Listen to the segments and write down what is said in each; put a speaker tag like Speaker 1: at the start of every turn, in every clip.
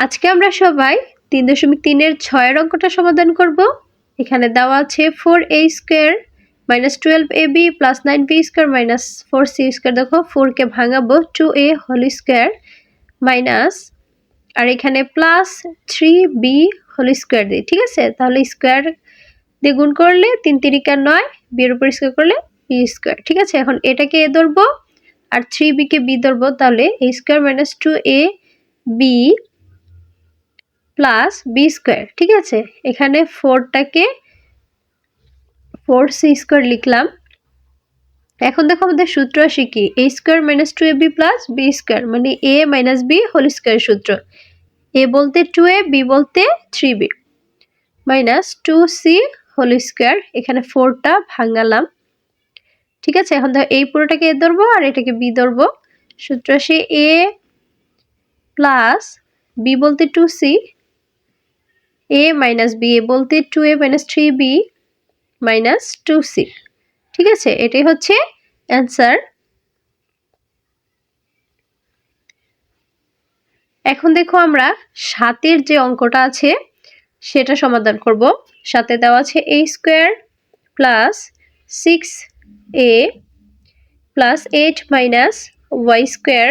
Speaker 1: আজকে আমরা সবাই 3.3 এর 6 অঙ্কটা সমাধান করব। এখানে দেওয়া আছে 4a square minus 12ab plus 9b square minus 4c square. দেখো 4 কে ভাঙাবো 2a হোল স্কয়ার মাইনাস আর এখানে প্লাস 3b হোল স্কয়ার দিই। ঠিক আছে, তাহলে স্কয়ার দিয়ে গুণ করলে 3 3 9, b এর উপর স্কয়ার করলে b স্কয়ার। ঠিক আছে, এখন এটাকে a ধরবো আর 3b কে b ধরবো, তাহলে a square minus 2ab plus b square. ঠিক আছে, এখানে 4টাকে 4c স্কয়ার লিখলাম। এখন দেখো আমাদের সূত্র আসে কি, a square minus 2ab plus b square, মানে a মাইনাস b হোল স্কয়ার সূত্র। a বলতে 2a, b বলতে 3b minus 2c whole square. এখানে 4টা ভাঙালাম। ঠিক আছে, এখন দেখো এই পুরোটাকে a ধরবো আর এটাকে b ধরবো। সূত্র আসে a প্লাস b বলতে 2c, a মাইনাস b, a বলতে 2a minus 3b minus 2c। ঠিক আছে, এটাই হচ্ছে অ্যান্সার। এখন দেখো আমরা 7 যে অঙ্কটা আছে সেটা সমাধান করব। 7 দেওয়া আছে a square plus 6a plus 8 minus y square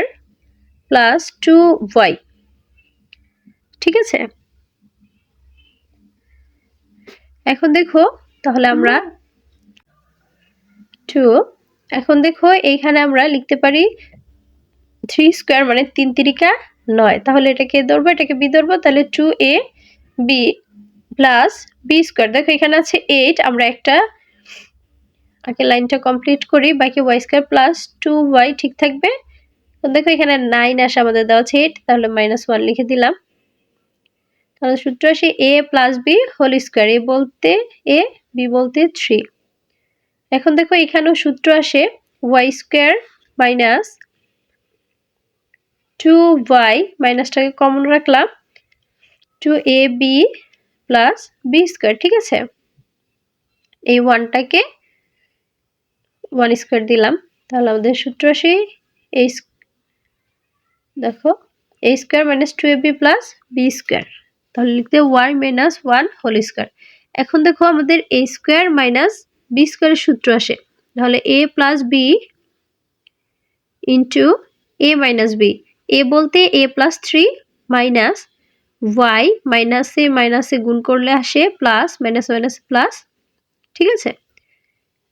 Speaker 1: plus 2y। ঠিক আছে, এখন দেখো তাহলে আমরা 2, এখন দেখো এইখানে আমরা লিখতে পারি 3 স্কয়ার মানে 3 3 9, তাহলে এটাকে ধরবো এটাকে বি ধরবো, তাহলে 2ab প্লাস বি স্কয়ার। দেখো এখানে আছে 8, আমরা একটা আগে লাইনটা কমপ্লিট করি, বাকি y স্কয়ার প্লাস 2y ঠিক থাকবে। তো দেখো এখানে 9 আসে, আমাদের দেওয়া আছে 8, তাহলে -1 লিখে দিলাম। তাহলে সূত্র আসে a plus b whole square, a বলতে a, b বলতে 3। এখন দেখো এখানেও সূত্র আসে y স্কয়ার মাইনাস 2y, মাইনাসটাকে কমন রাখলাম, 2ab প্লাস b স্কয়ার। ঠিক আছে, এই 1টাকে 1 স্কয়ার দিলাম, তাহলে আমাদের সূত্র আসে এই, দেখো a square minus 2ab plus b square, তাহলে লিখতে y মাইনাস 1 হোল স্কয়ার। এখন দেখো আমাদের a স্কয়ার মাইনাস b স্কয়ারের সূত্র আসে, তাহলে a plus b into a মাইনাস b, a বলতে a প্লাস 3 মাইনাস y মাইনাসে গুণ করলে আসে প্লাস, মাইনাস মাইনাস প্লাস। ঠিক আছে,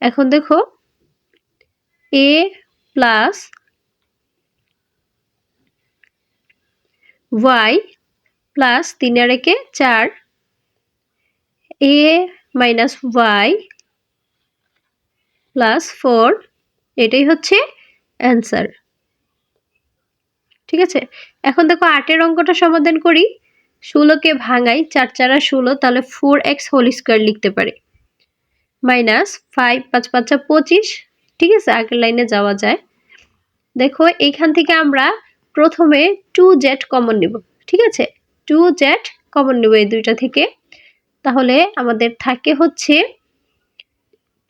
Speaker 1: এখন দেখো a প্লাস y প্লাস 3 আর 1 4, a মাইনাস y প্লাস 4, এটাই হচ্ছে অ্যান্সার। ঠিক আছে, এখন দেখো 8 অঙ্কটা সমাধান করি। 16কে ভাঙাই, 4 4 16, তাহলে 4x হোল স্কয়ার লিখতে পারি মাইনাস 5 5 5 25। ঠিক আছে, আগের লাইনে যাওয়া যায়। দেখো এইখান থেকে আমরা প্রথমে 2z কমন নিব। ঠিক আছে, 2z কমন নিব এই দুইটা থেকে, তাহলে আমাদের থাকে হচ্ছে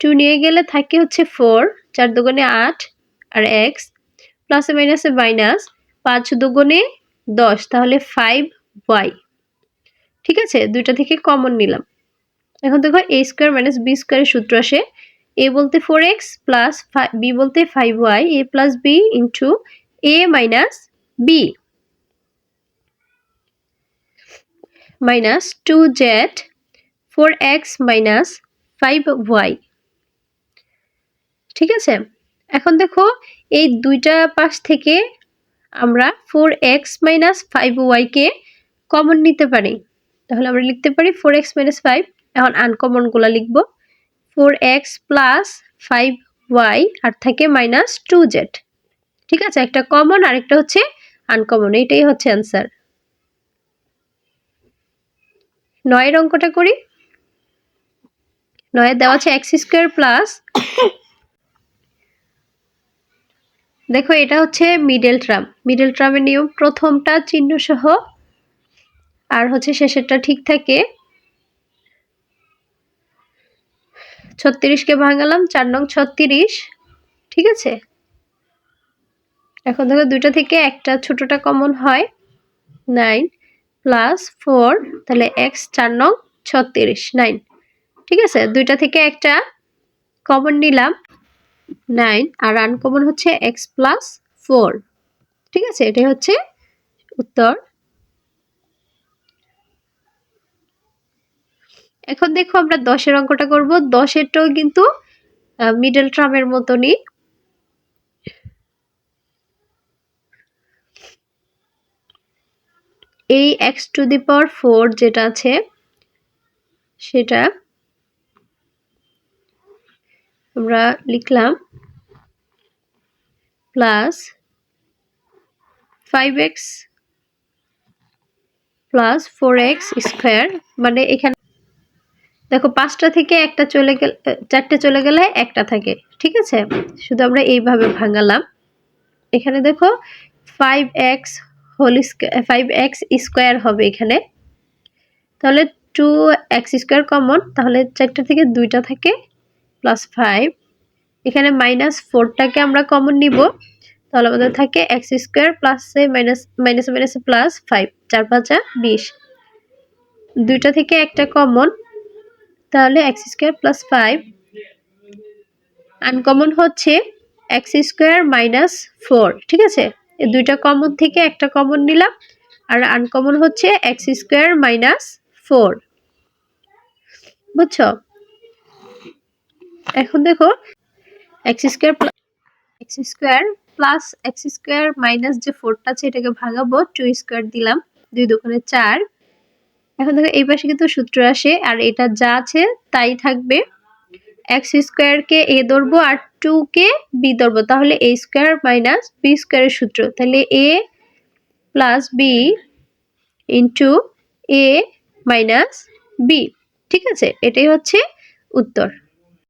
Speaker 1: 2 নিয়ে গেলে থাকে হচ্ছে 4, 4 দুগুণে 8 আর x প্লাসে মাইনাসে মাইনাস 5 দুগুণে 10, তাহলে 5y। ঠিক আছে, দুইটা থেকে কমন নিলাম। এখন দেখো a স্কয়ার মাইনাস b স্কয়ারের সূত্র আসে a বলতে 4x প্লাস b বলতে 5y, a plus b into a মাইনাস b minus 2z 4x minus 5y। ঠিক আছে, এখন দেখো এই দুইটা পাশ থেকে আমরা 4x মাইনাস 5y কে কমন নিতে পারি, তাহলে আমরা লিখতে পারি 4x মাইনাস 5। এখন আনকমন গুলা লিখব, 4x প্লাস 5y আর থাকে মাইনাস 2z। ঠিক আছে, একটা কমন আর একটা হচ্ছে আনকমন, এটাই হচ্ছে অ্যান্সার। 9 অঙ্কটা করি। 9 দেওয়া আছে x স্কয়ার প্লাস, দেখো এটা হচ্ছে মিডল টার্ম, মিডল টার্মের নিয়ম প্রথমটা চিহ্ন সহ আর হচ্ছে শেষেরটা ঠিক থাকে। 36কে ভাঙালাম, 4 নং 36। ঠিক আছে, এখন দেখো দুইটা থেকে একটা ছোটটা কমন হয় 9, প্লাস 4, তাহলে এক্স 4 নং 36, 9। ঠিক আছে, দুইটা থেকে একটা কমন নিলাম 9, আর আনকমন হচ্ছে এক্স প্লাস 4। ঠিক আছে, এটাই হচ্ছে উত্তর। এখন দেখো আমরা 10-এর অঙ্কটা করব। 10-এরটাও কিন্তু মিডল টার্মের মতনই। এই এক্স টু দি পাওয়ার 4 যেটা আছে সেটা আমরা লিখলাম plus 5x plus 4x square, মানে এখানে দেখো 5টা থেকে একটা চলে গেলে, 4টে চলে গেলে একটা থাকে। ঠিক আছে, শুধু আমরা এইভাবে ভাঙালাম। এখানে দেখো 5x whole square, 5x square হবে এখানে, তাহলে 2x স্কোয়ার কমন, তাহলে 4টা থেকে 2টা থাকে প্লাস 5। এখানে -4টাকে আমরা কমন নিব, তাহলে আমাদের থাকে x square plus minus plus 5, 4 5 20। 2টা থেকে একটা কমন, তাহলে x স্কোয়ার প্লাস 5। আনকমন হচ্ছে x স্কোয়ার মাইনাস 4। ঠিক আছে, এই দুইটা কমন থেকে একটা কমন নিলাম, আর আনকমন হচ্ছে x স্কোয়ার মাইনাস 4। বুঝছো? এখন দেখো x square plus x square minus যে 4টা আছে এটাকে ভাঙাবো, 2 স্কোয়ার দিলাম, 2 দুগুণে 4। এখন দেখো এই পাশে কিন্তু সূত্র আসে, আর এটা যা আছে তাই থাকবে। এক্স স্কোয়ারকে এ ধরবো আর 2 কে বি ধরবো, তাহলে এ স্কোয়ার মাইনাস বি স্কোয়ারের সূত্র, তাহলে এ প্লাস বি ইন্টু এ মাইনাস বি। ঠিক আছে, এটাই হচ্ছে উত্তর।